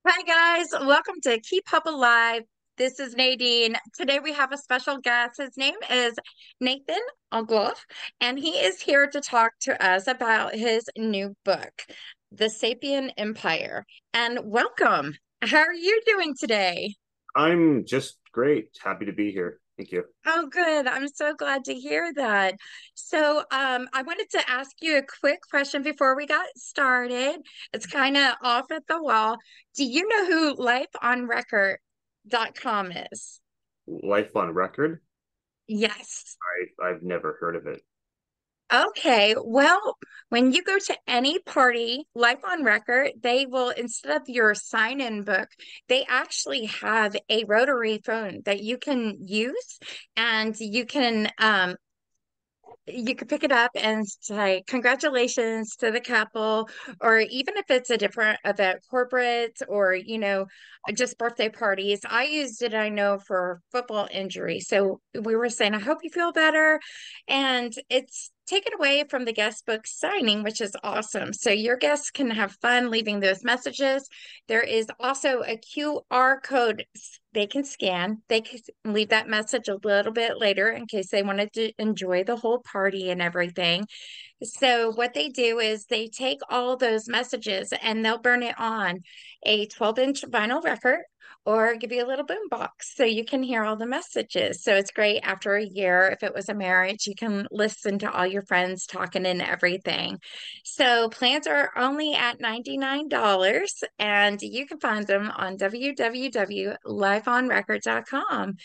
Hi, guys. Welcome to Keep Hope Alive. This is Nadine. Today we have a special guest. His name is Nathan Ogloff, and he is here to talk to us about his new book, The Sapien Empire. And welcome. How are you doing today? I'm just great. Happy to be here. Thank you. Oh, good. I'm so glad to hear that. I wanted to ask you a quick question before we got started. It's kind of off at the wall. Do you know who lifeonrecord.com is? Life on record? Yes. I've never heard of it. Okay, well, when you go to any party, Life on Record, they will, instead of your sign-in book, they actually have a rotary phone that you can use, and you could pick it up and say congratulations to the couple, or even if it's a different event, corporate or just birthday parties. I used it, I know, for football injury, so we were saying I hope you feel better, and it's taken away from the guest book signing, which is awesome. So your guests can have fun leaving those messages. There is also a QR code they can scan. They can leave that message a little bit later in case they wanted to enjoy the whole party and everything. So what they do is they take all those messages and they'll burn it on a 12-inch vinyl record or give you a little boom box so you can hear all the messages. So it's great after a year. If it was a marriage, you can listen to all your friends talking and everything. So plans are only at $99 and you can find them on www.lifeonrecord.com.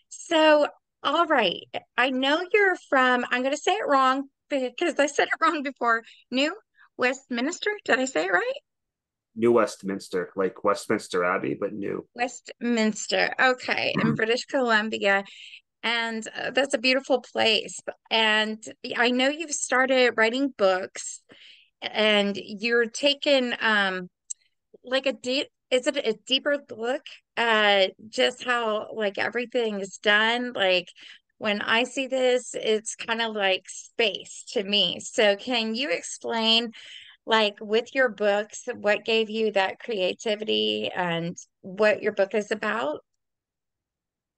So, all right. I know you're from, I'm going to say it wrong because I said it wrong before. New Westminster. Did I say it right? New Westminster, like Westminster Abbey, but new. Westminster. Okay. In British Columbia. And that's a beautiful place. And I know you've started writing books and you're taking like a deep, is it a deeper look at just how like everything is done? Like when I see this, it's kind of like space to me. So can you explain, like with your books, what gave you that creativity and what your book is about?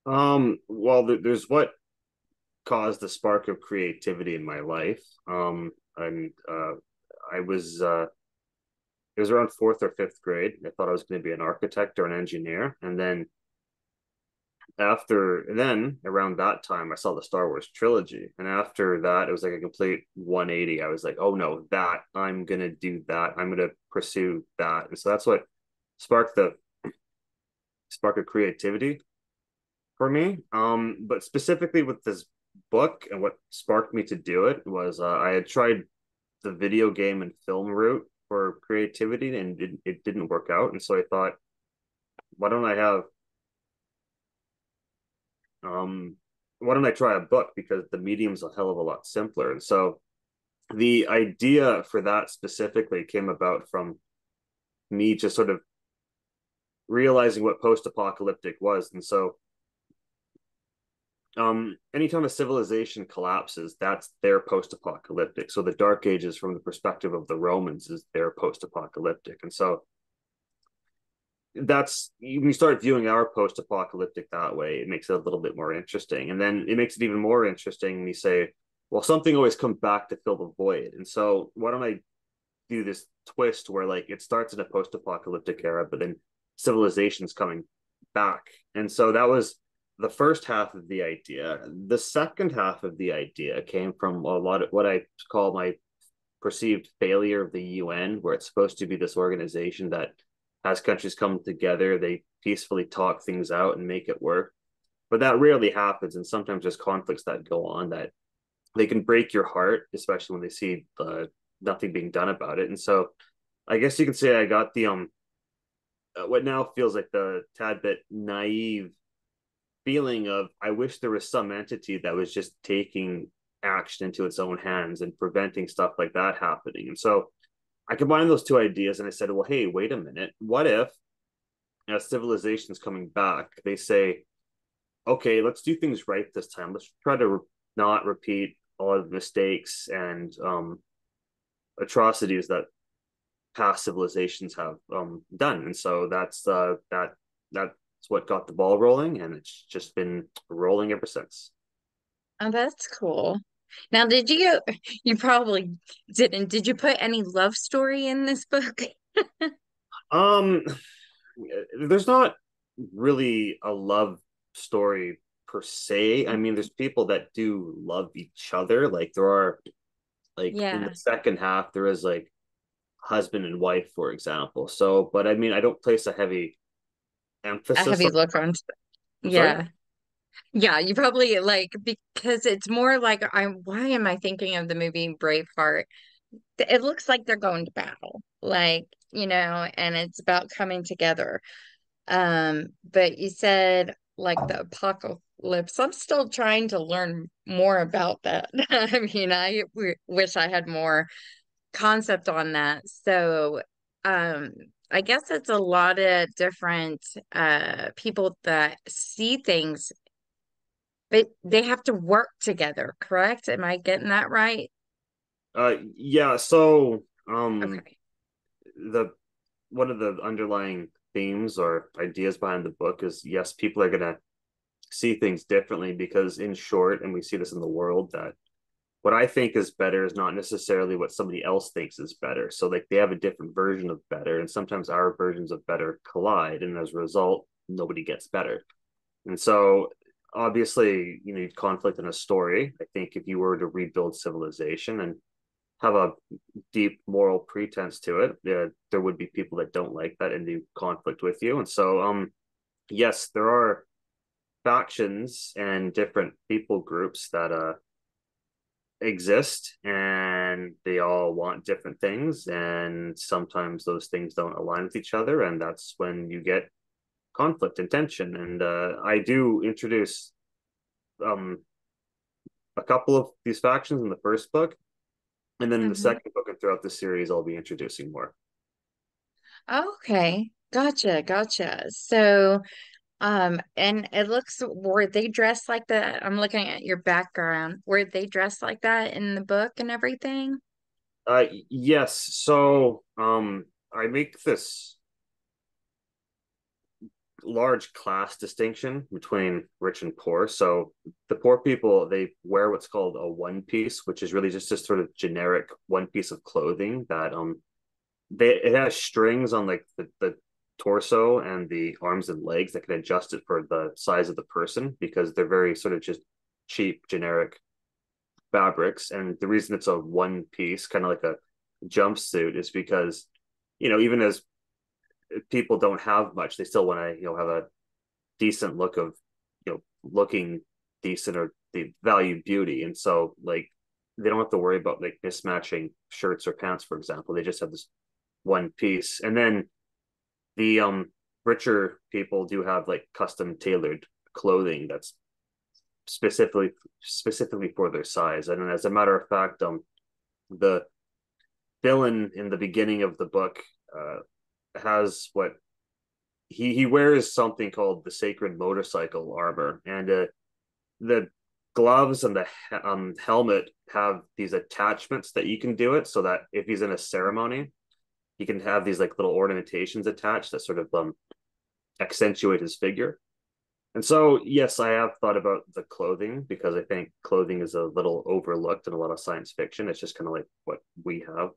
Well, there's what caused the spark of creativity in my life. And I was it was around fourth or fifth grade. I thought I was going to be an architect or an engineer, and then around that time I saw the Star Wars trilogy, and after that it was like a complete 180. I was like, oh no, that I'm gonna do that, I'm gonna pursue that. And so that's what sparked the spark of creativity for me. But specifically with this book, and what sparked me to do it was I had tried the video game and film route for creativity, and it didn't work out. And so I thought, why don't I have um why don't I try a book, because the medium's a hell of a lot simpler. And so the idea for that specifically came about from me just sort of realizing what post-apocalyptic was. And so anytime a civilization collapses, that's their post-apocalyptic. So the Dark Ages, from the perspective of the Romans, is their post-apocalyptic. And so that's when you start viewing our post-apocalyptic that way, it makes it a little bit more interesting. And then it makes it even more interesting when you say, well, something always comes back to fill the void. And so why don't I do this twist where like it starts in a post-apocalyptic era, but then civilization's coming back. And so that was the first half of the idea. The second half of the idea came from a lot of what I call my perceived failure of the UN, where it's supposed to be this organization that has countries come together, they peacefully talk things out and make it work. But that rarely happens, and sometimes there's conflicts that go on that they can break your heart, especially when they see nothing being done about it. And so I guess you could say I got the what now feels like the tad bit naive feeling of, I wish there was some entity that was just taking action into its own hands and preventing stuff like that happening. And so I combined those two ideas and I said, well, hey, wait a minute. What if, as civilization's coming back, they say, okay, let's do things right this time. Let's try to not repeat a lot of mistakes and atrocities that past civilizations have done. And so that's what got the ball rolling, and it's just been rolling ever since. Oh, that's cool. Now, you probably didn't, did you put any love story in this book? Um, there's not really a love story per se. I mean, there's people that do love each other. Like there are like in the Yeah, second half, there is like husband and wife, for example. So, but I mean, I don't place a heavy a emphasis heavy on. look on, I'm sorry. yeah. Yeah, you probably like because it's more like why am I thinking of the movie Braveheart? It looks like they're going to battle, like, and it's about coming together. But you said like the apocalypse. I'm still trying to learn more about that. I mean, I wish I had more concept on that. So, um, I guess it's a lot of different people that see things, but they have to work together, correct? Am I getting that right? Yeah. So, Okay. the one of the underlying themes or ideas behind the book is yes, people are gonna see things differently because, in short, and we see this in the world, that what I think is better is not necessarily what somebody else thinks is better. So, like, they have a different version of better, and sometimes our versions of better collide, and as a result, nobody gets better. And so, obviously, you need conflict in a story. I think if you were to rebuild civilization and have a deep moral pretense to it, there would be people that don't like that and do conflict with you. And so, yes, there are factions and different people groups that exist, and they all want different things, and sometimes those things don't align with each other, and that's when you get conflict and tension. And I do introduce um a couple of these factions in the first book, and then in the Hmm. second book and throughout the series I'll be introducing more. Okay. Gotcha, gotcha. So, and it looks, were they dressed like that? I'm looking at your background. Were they dressed like that in the book and everything? Yes. So, I make this large class distinction between rich and poor. So, the poor people, they wear what's called a one piece, which is really just a sort of generic one piece of clothing that it has strings on like the torso and the arms and legs that can adjust it for the size of the person because they're very sort of just cheap generic fabrics. And the reason it's a one piece, kind of like a jumpsuit, is because even as people don't have much, they still want to have a decent look of looking decent, or the value beauty. And so, like, they don't have to worry about like mismatching shirts or pants, for example. They just have this one piece. And then the richer people do have like custom tailored clothing that's specifically for their size. And as a matter of fact, the villain in the beginning of the book has what he wears something called the sacred motorcycle armor, and the gloves and the helmet have these attachments that you can do it so that if he's in a ceremony, he can have these like little ornamentations attached that sort of accentuate his figure. And so, yes, I have thought about the clothing because I think clothing is a little overlooked in a lot of science fiction. It's just kind of like what we have.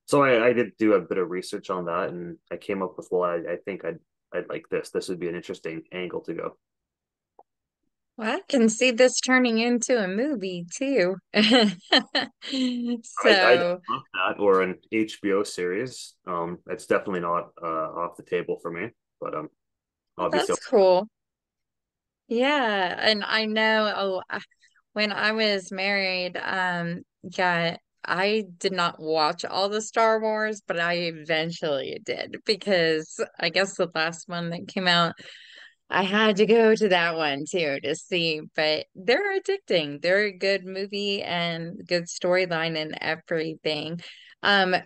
So I did do a bit of research on that, and I came up with, well, I think I'd like this. This would be an interesting angle to go. Well, I can see this turning into a movie too. I So, love that, or an HBO series. It's definitely not off the table for me, but well, obviously, that's cool. Yeah, and I know when I was married, yeah, I did not watch all the Star Wars, but I eventually did because I guess the last one that came out, I had to go to that one too to see. But they're addicting. They're a good movie and good storyline and everything. Um,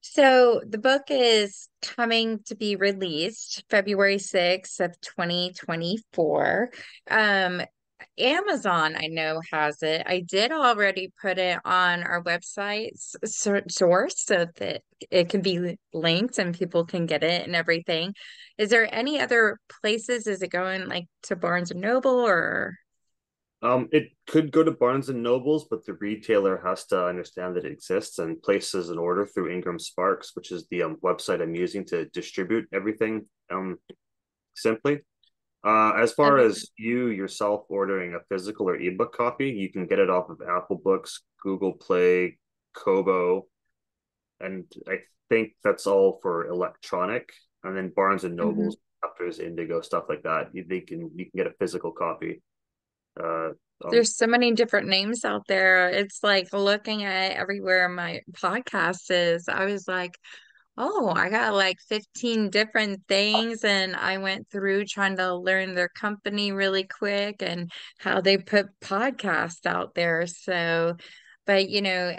so the book is coming to be released February 6th of 2024. Um, Amazon, I know, has it. I did already put it on our website source so that it can be linked and people can get it and everything. Is there any other places? Is it going like to Barnes and Noble or? It could go to Barnes and Nobles, but the retailer has to understand that it exists and places an order through Ingram Sparks, which is the website I'm using to distribute everything simply. As far Okay. as you yourself ordering a physical or ebook copy, you can get it off of Apple Books, Google Play, Kobo, and I think that's all for electronic. And then Barnes and Mhm. Nobles, Chapters, Indigo, stuff like that. You can get a physical copy. Uh, um, There's so many different names out there. It's like looking at everywhere my podcast is. I was like, oh, I got like 15 different things, and I went through trying to learn their company really quick and how they put podcasts out there. So, but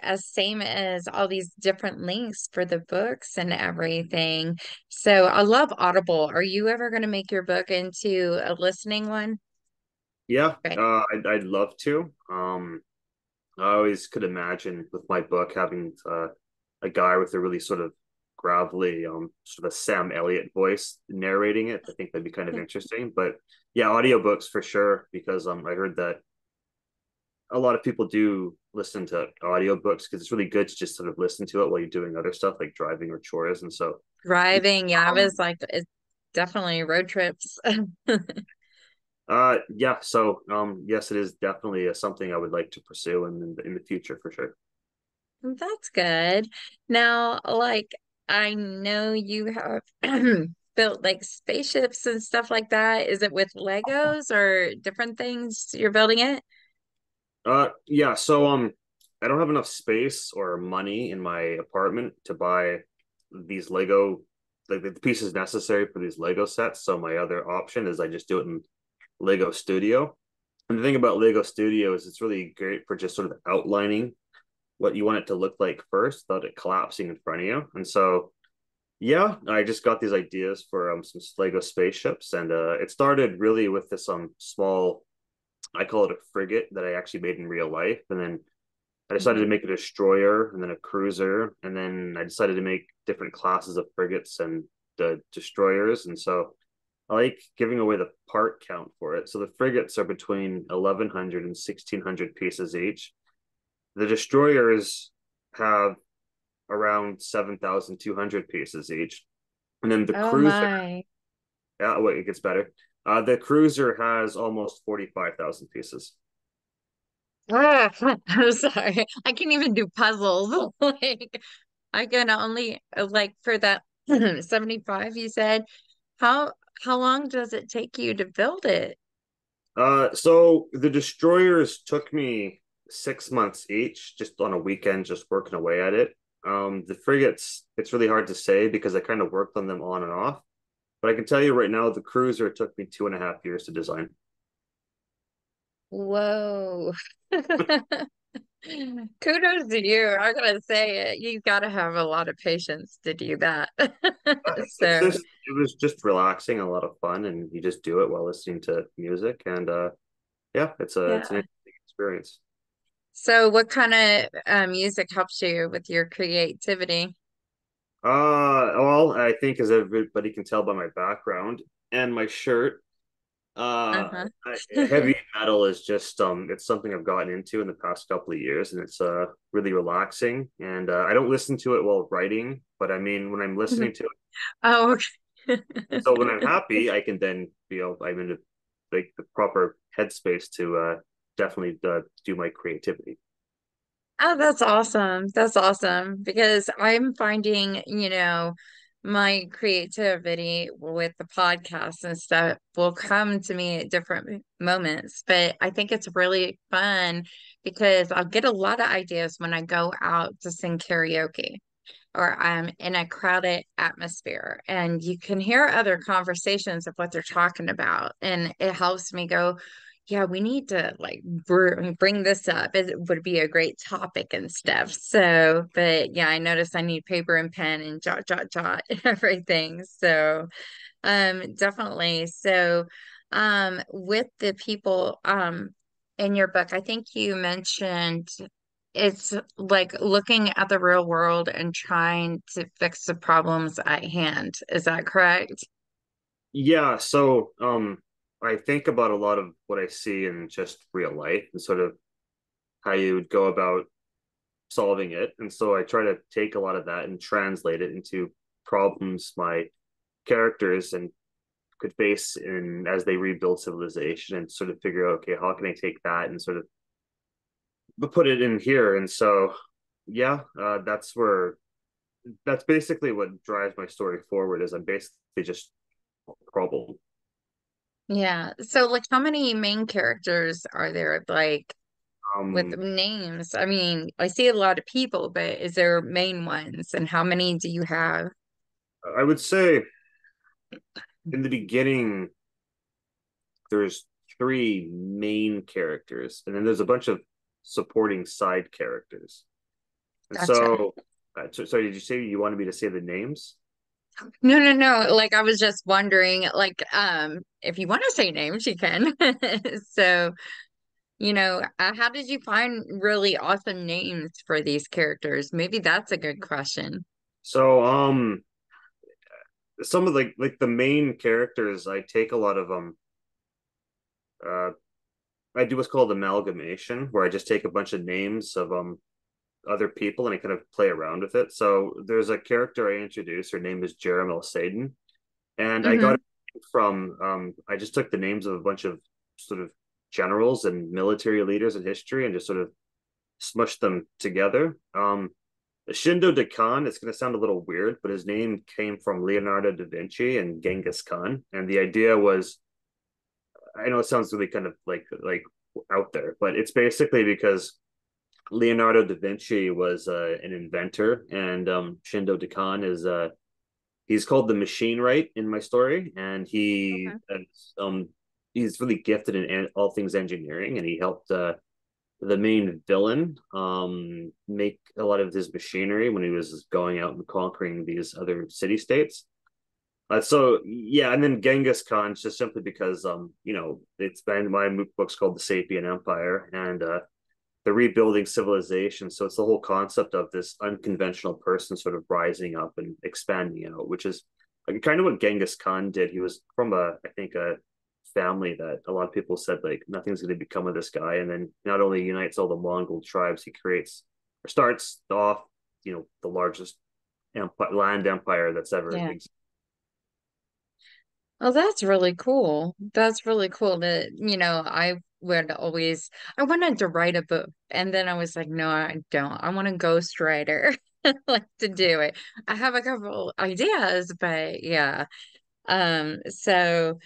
as same as all these different links for the books and everything. So I love Audible. Are you ever going to make your book into a listening one? yeah, Right. I'd love to. I always could imagine with my book having a guy with a really sort of gravelly, sort of Sam Elliott voice narrating it. I think that'd be kind of interesting. But yeah, audiobooks for sure, because I heard that a lot of people do listen to audiobooks because it's really good to just sort of listen to it while you're doing other stuff like driving or chores. And so, Driving, yeah, I um, was like, it's definitely road trips. yeah. So, yes, it is definitely something I would like to pursue in the future for sure. That's good. Now, like, I know you have built like spaceships and stuff like that. Is it with Legos or different things you're building it? Yeah. So, I don't have enough space or money in my apartment to buy these Lego, like the pieces necessary for these Lego sets. So my other option is I just do it in Lego Studio. And the thing about Lego Studio is it's really great for just sort of outlining what you want it to look like first without it collapsing in front of you. And so, yeah, I just got these ideas for some Lego spaceships, and it started really with this small, I call it a frigate that I actually made in real life, and then I decided to Mhm. make a destroyer and then a cruiser, and then I decided to make different classes of frigates and the destroyers, and so I like giving away the part count for it. So the frigates are between 1,100 and 1,600 pieces each. The destroyers have around 7,200 pieces each. And then the Oh cruiser, my. yeah, wait, it gets better. The cruiser has almost 45,000 pieces. Ah, I'm sorry. I can't even do puzzles. Like I can only like for that 75 you said. How how long does it take you to build it? So the destroyers took me 6 months each, just on a weekend, just working away at it. The frigates, it's really hard to say because I kind of worked on them on and off. But I can tell you right now, the cruiser took me 2.5 years to design. Whoa. Kudos to you. I gotta say it. You gotta have a lot of patience to do that. It's So, just, it was just relaxing, a lot of fun, and you just do it while listening to music. And yeah, it's an yeah. interesting experience. So, what kind of music helps you with your creativity? Well, I think as everybody can tell by my background and my shirt, Uh-huh. heavy metal is just it's something I've gotten into in the past couple of years, and it's really relaxing. And I don't listen to it while writing, but I mean when I'm listening to it, Oh, okay. so when I'm happy, I can then feel I'm in the proper headspace to definitely do my creativity. Oh, that's awesome. That's awesome because I'm finding, my creativity with the podcast and stuff will come to me at different moments. But I think it's really fun because I'll get a lot of ideas when I go out to sing karaoke or I'm in a crowded atmosphere and you can hear other conversations of what they're talking about. And it helps me go, yeah, we need to like bring this up. It would be a great topic and stuff. So, but yeah, I noticed I need paper and pen and jot, jot, jot and everything. So, definitely. So, with the people, in your book, I think you mentioned it's like looking at the real world and trying to fix the problems at hand. Is that correct? Yeah, so I think about a lot of what I see in just real life and sort of how you would go about solving it. And so I try to take a lot of that and translate it into problems my characters and could face in as they rebuild civilization and sort of figure out, okay, how can I take that and sort of put it in here? And so yeah, that's basically what drives my story forward is I'm basically just a problem. Yeah. So like how many main characters are there like with Um names? I mean, I see a lot of people, but is there main ones and how many do you have? I would say in the beginning there's three main characters and then there's a bunch of supporting side characters. And Gotcha. so, sorry, did you say you wanted me to say the names? No, no, no. Like I was just wondering, like, if you want to say names, you can. So, how did you find really awesome names for these characters? Maybe that's a good question. So, some of the main characters, I take a lot of uh, I do what's called amalgamation, where I just take a bunch of names of other people and I kind of play around with it. So there's a character I introduced. Her name is Jeremel Saden, and I got Hmm. it from I just took the names of a bunch of sort of generals and military leaders in history and just sort of smushed them together. Shindo de Khan, it's going to sound a little weird, but his name came from Leonardo da Vinci and Genghis Khan. And the idea was, I know it sounds really kind of like out there, but it's basically because Leonardo da Vinci was an inventor, and Shindo de Khan is he's called the machine right in my story, and Okay. he's really gifted in all things engineering, and he helped the main villain make a lot of his machinery when he was going out and conquering these other city states. So yeah, and then Genghis Khan just simply because it's been my book's called the Sapien Empire and the rebuilding civilization. So it's the whole concept of this unconventional person sort of rising up and expanding out, which is like kind of what Genghis Khan did. He was from I think a family that a lot of people said like nothing's going to become of this guy, and then not only unites all the Mongol tribes, he creates or starts off, the largest land empire that's ever Yeah. existed. Oh, that's really cool. That's really cool that, I wanted to write a book and then I was like, no, I don't. I want a ghostwriter like to do it. I have a couple ideas, but yeah. So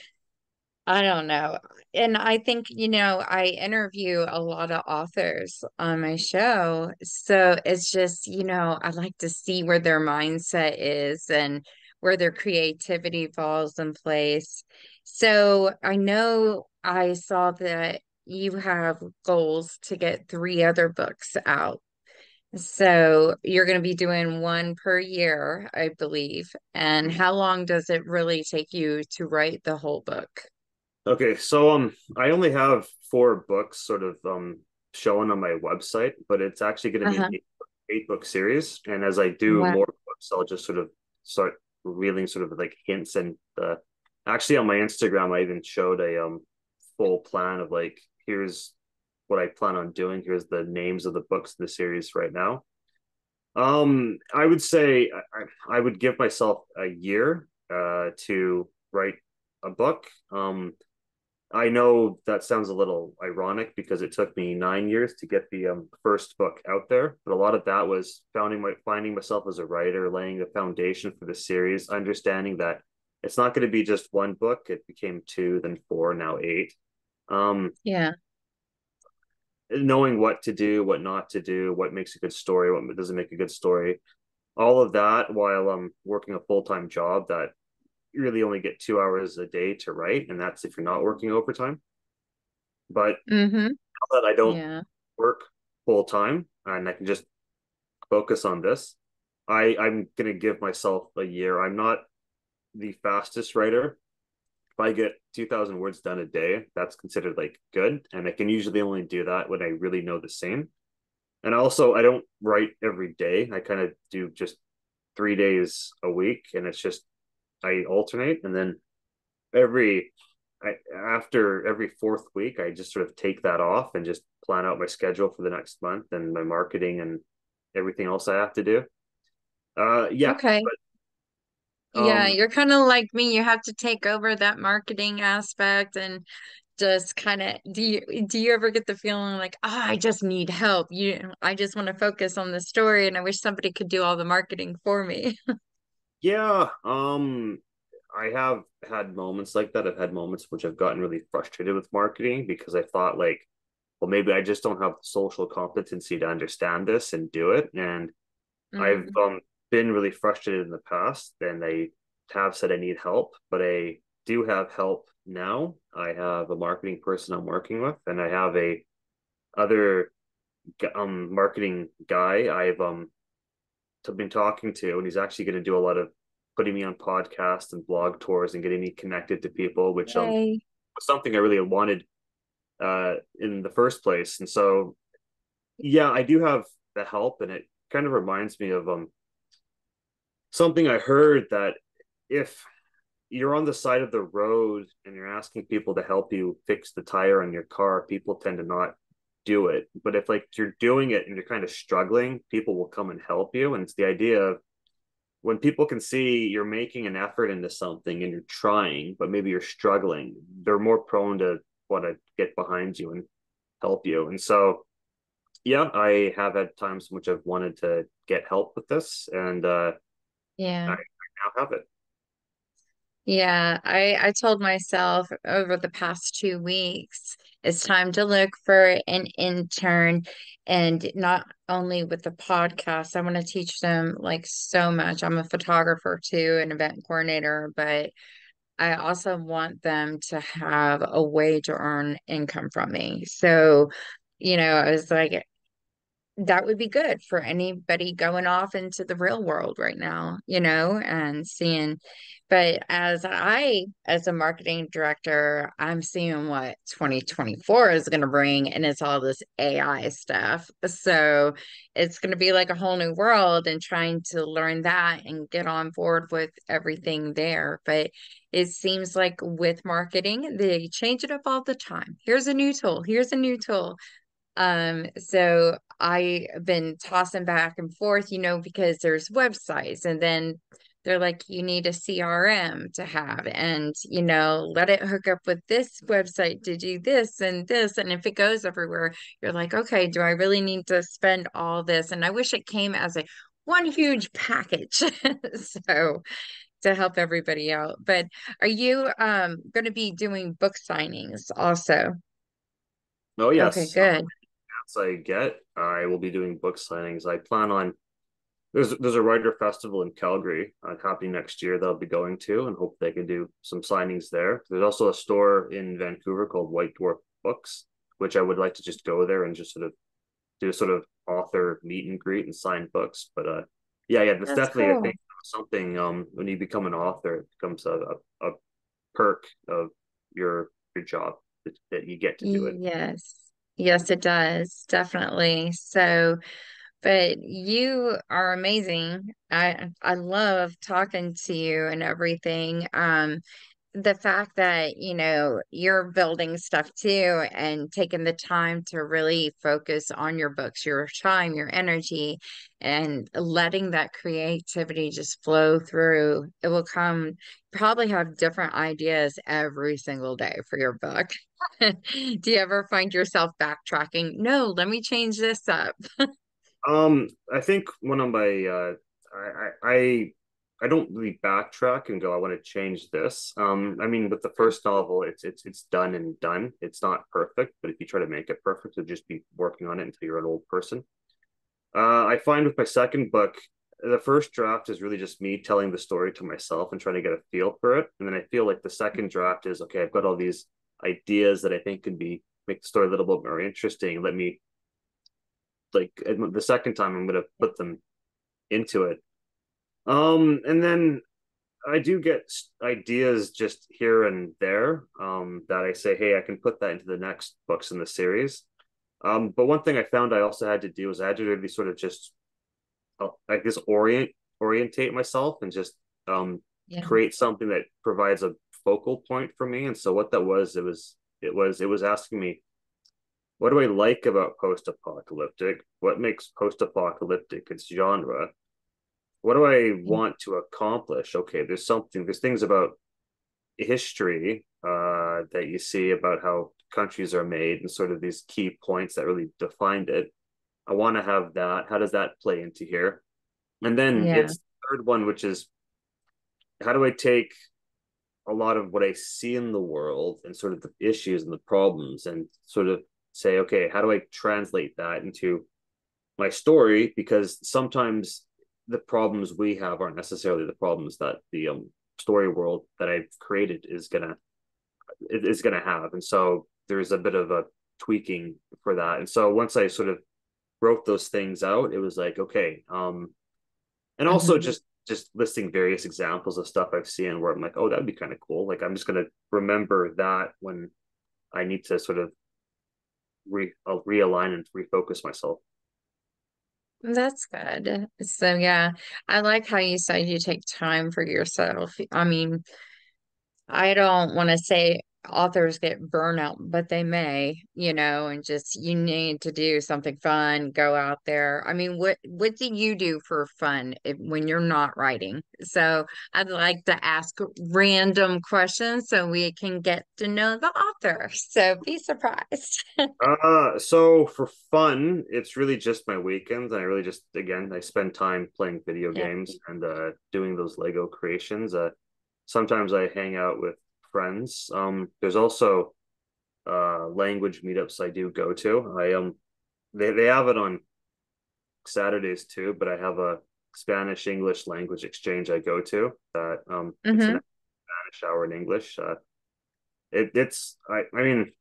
I don't know. And I think, I interview a lot of authors on my show. So it's just, I like to see where their mindset is and where their creativity falls in place. So I know I saw that you have goals to get three other books out. So you're going to be doing one per year, I believe. And how long does it really take you to write the whole book? Okay, so I only have four books sort of showing on my website, but it's actually going to be an Uh-huh. eight book series. And as I do Wow. more books, I'll just sort of start revealing sort of like hints and actually on my Instagram, I even showed a full plan of like here's what I plan on doing. Here's the names of the books in the series right now. I would say I would give myself a year to write a book. I know that sounds a little ironic because it took me 9 years to get the first book out there, but a lot of that was finding myself as a writer, laying the foundation for the series, understanding that it's not going to be just one book. It became two, then four, now eight. Um, Yeah. Knowing what to do, what not to do, what makes a good story, what doesn't make a good story, all of that while I'm working a full time job that you really only get 2 hours a day to write, and that's if you're not working overtime. But Mm-hmm. now that I don't Yeah. work full time and I can just focus on this, I'm gonna give myself a year. I'm not the fastest writer, I get 2,000 words done a day, that's considered like good. And I can usually only do that when I really know the same. And also, I don't write every day. I kind of do just 3 days a week, and it's just I alternate. And then every after every fourth week, I just sort of take that off and just plan out my schedule for the next month and my marketing and everything else I have to do. Yeah, Okay. but Yeah, you're kind of like me. You have to take over that marketing aspect and just kind of do you ever get the feeling like, oh, I just need help. I just want to focus on the story and I wish somebody could do all the marketing for me. yeah, I have had moments like that. I've had moments which I've gotten really frustrated with marketing because I thought like, well, maybe I just don't have the social competency to understand this and do it. And I've Mm, been really frustrated in the past, and I have said I need help, but I do have help now. I have a marketing person I'm working with, and I have a other marketing guy I've been talking to, and he's actually going to do a lot of putting me on podcasts and blog tours and getting me connected to people, which yay. was something I really wanted in the first place. And so yeah, I do have the help, and it kind of reminds me of something I heard that if you're on the side of the road and you're asking people to help you fix the tire on your car, people tend to not do it. But if like you're doing it and you're kind of struggling, people will come and help you. And it's the idea of when people can see you're making an effort into something and you're trying, but maybe you're struggling, they're more prone to want to get behind you and help you. And so, yeah, I have had times in which I've wanted to get help with this, and I Yeah. now have it. Yeah, I told myself over the past 2 weeks, it's time to look for an intern, and not only with the podcast, I want to teach them like so much. I'm a photographer too, an event coordinator, but I also want them to have a way to earn income from me. So, I was like, that would be good for anybody going off into the real world right now, and seeing. But as a marketing director, I'm seeing what 2024 is going to bring, and it's all this AI stuff. So it's going to be like a whole new world, and trying to learn that and get on board with everything there. But it seems like with marketing, they change it up all the time. Here's a new tool, here's a new tool. So I've been tossing back and forth, because there's websites, and then they're like, you need a CRM to have, and let it hook up with this website to do this and this. And if it goes everywhere, you're like, okay, do I really need to spend all this? And I wish it came as a one huge package. So to help everybody out. But are you going to be doing book signings also? Oh Okay, yes, good. as I get, I will be doing book signings. I plan on there's a writer festival in Calgary happening next year that I'll be going to, and hope they can do some signings there. There's also a store in Vancouver called White Dwarf Books, which I would like to just go there and just sort of do a sort of author meet and greet and sign books. But yeah, that's That's definitely I cool. think something. When you become an author, it becomes a perk of your job that you get to do it. Yes. Yes, it does. Definitely. So, but you are amazing. I love talking to you and everything. The fact that, you're building stuff too and taking the time to really focus on your books, your time, your energy, and letting that creativity just flow through. It will come, probably have different ideas every single day for your book. Do you ever find yourself backtracking? No, let me change this up. I think one of my I don't really backtrack and go, I want to change this. I mean, with the first novel, it's done and done. It's not perfect, but if you try to make it perfect, you'll just be working on it until you're an old person. I find with my second book, the first draft is really just me telling the story to myself and trying to get a feel for it. And then I feel like the second draft is okay, I've got all these ideas that I think can be make the story a little bit more interesting. Let me like the second time I'm gonna put them into it. And then I do get ideas just here and there that I say, hey, I can put that into the next books in the series. But one thing I found I also had to do is I had to really sort of just I guess orientate myself and just um Yeah. create something that provides a focal point for me. And so what that was, it was asking me, what do I like about post-apocalyptic? What makes post-apocalyptic its genre? What do I want to accomplish? Okay, there's things about history that you see about how countries are made and sort of these key points that really defined it. I want to have that. How does that play into here? And then Yeah. it's the third one, which is how do I take a lot of what I see in the world and sort of the issues and the problems and sort of say, okay, how do I translate that into my story? Because sometimes the problems we have aren't necessarily the problems that the story world that I've created is gonna have. And so there's a bit of a tweaking for that. And so once I sort of wrote those things out, it was like, okay, and also Mhm. just listing various examples of stuff I've seen where I'm like, oh, that'd be kind of cool. Like I'm just gonna remember that when I need to sort of realign and refocus myself. That's good. So yeah, I like how you said you take time for yourself. I mean, I don't want to say authors get burnout, but they may, and just you need to do something fun, go out there. I mean, what do you do for fun when you're not writing? So I'd like to ask random questions so we can get to know the author. So be surprised. So for fun, it's really just my weekends. I really just, again, I spend time playing video Yeah. games and doing those Lego creations. Sometimes I hang out with friends. There's also language meetups I do go to. They have it on Saturdays too, but I have a Spanish English language exchange I go to that it's an Hmm. Spanish hour in English. I mean,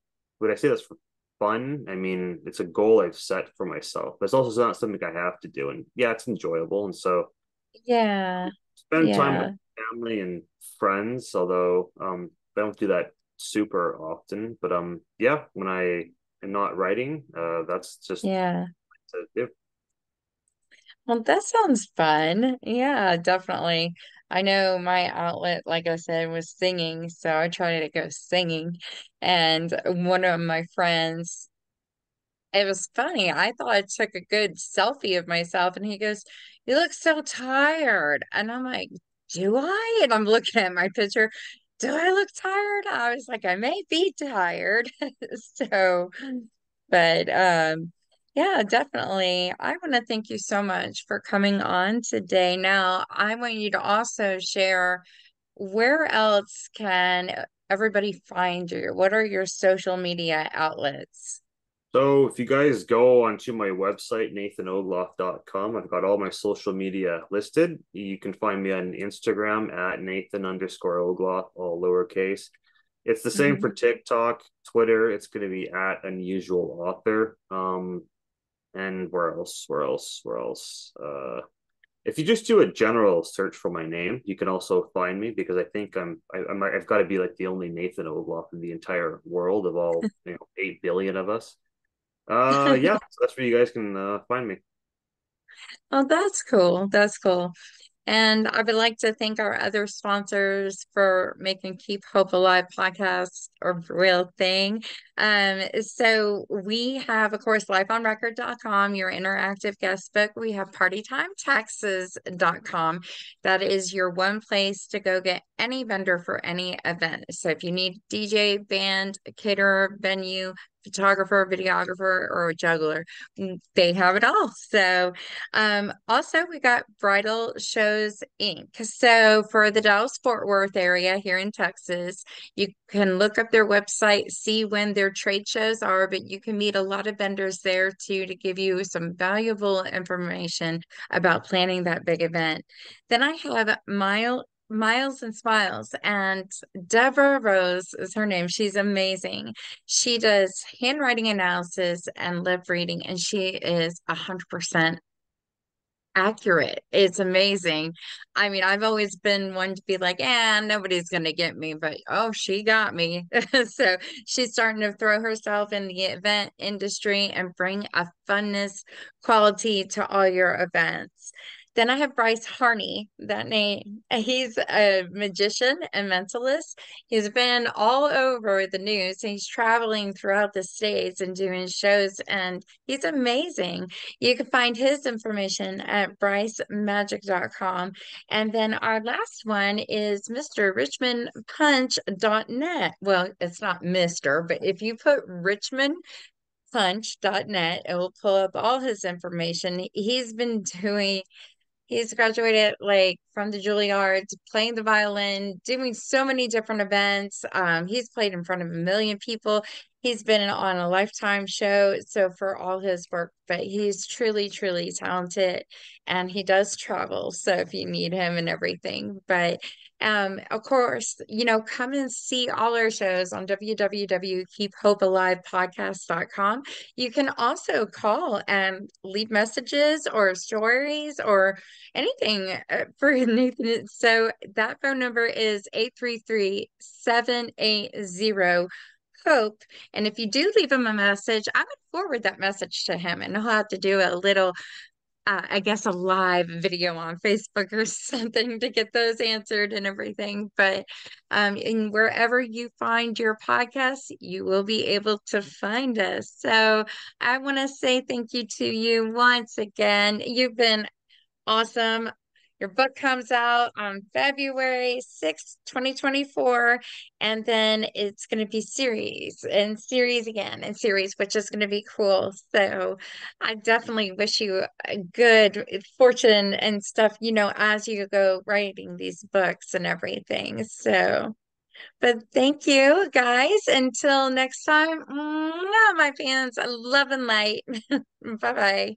would I say that's for fun? I mean, it's a goal I've set for myself, but it's also not something I have to do. And yeah, it's enjoyable. And so Yeah. spend time with Yeah. family and friends, although I don't do that super often. But yeah, when I am not writing, that's just Yeah. to do. Well, that sounds fun. Yeah, definitely. I know my outlet, like I said, was singing, so I tried to go singing. And one of my friends, it was funny. I thought I took a good selfie of myself, and he goes, "You look so tired." And I'm like, "Do I?" And I'm looking at my picture. Do I look tired? I was like, I may be tired. So, but yeah, definitely. I want to thank you so much for coming on today. Now, I want you to also share where else can everybody find you? What are your social media outlets? So if you guys go onto my website, nathanogloff.com, I've got all my social media listed. You can find me on Instagram at Nathan_Ogloff, all lowercase. It's the same for Mhm. TikTok, Twitter. It's going to be at unusual author. And where else? Where else? Where else? If you just do a general search for my name, you can also find me because I think I've got to be like the only Nathan Ogloff in the entire world of all 8 billion of us. Yeah, so that's where you guys can find me. Oh, that's cool. That's cool. And I would like to thank our other sponsors for making Keep Hope Alive podcast a real thing. So we have, of course, lifeonrecord.com, your interactive guest book. We have partytimetaxes.com. That is your one place to go get any vendor for any event. So if you need DJ, band, caterer, venue, photographer, videographer, or a juggler, they have it all. So also, we got Bridal Shows Inc. So for the Dallas Fort Worth area here in Texas, you can look up their website, see when their trade shows are, but you can meet a lot of vendors there too to give you some valuable information about planning that big event. Then I have Miles and Smiles, and Deborah Rose is her name. She's amazing. She does handwriting analysis and lip reading, and she is 100% accurate. It's amazing. I mean, I've always been one to be like, nobody's gonna get me, but oh, she got me. So she's starting to throw herself in the event industry and bring a funness quality to all your events. Then I have Bryce Harney. That name, he's a magician and mentalist. He's been all over the news. He's traveling throughout the states and doing shows, and he's amazing. You can find his information at brycemagic.com. And then our last one is Mr. richmondpunch.net. Well, it's not Mr., but if you put richmondpunch.net, it will pull up all his information. He's graduated like from the Juilliard, playing the violin, doing so many different events. He's played in front of 1 million people. He's been on a Lifetime show, so for all his work, but he's truly, truly talented and he does travel. So if you need him and everything, but of course, come and see all our shows on www.keephopealivepodcast.com. You can also call and leave messages or stories or anything for Nathan. So that phone number is 833-780 Hope. And if you do leave him a message, I would forward that message to him and he'll have to do a little, I guess, a live video on Facebook or something to get those answered and everything. But in wherever you find your podcast, you will be able to find us. So I want to say thank you to you once again. You've been awesome. Your book comes out on February 6th, 2024, and then it's going to be series and series again and series, which is going to be cool. So I definitely wish you a good fortune and stuff, as you go writing these books and everything. So, but thank you guys. Until next time, my fans, love and light. Bye bye.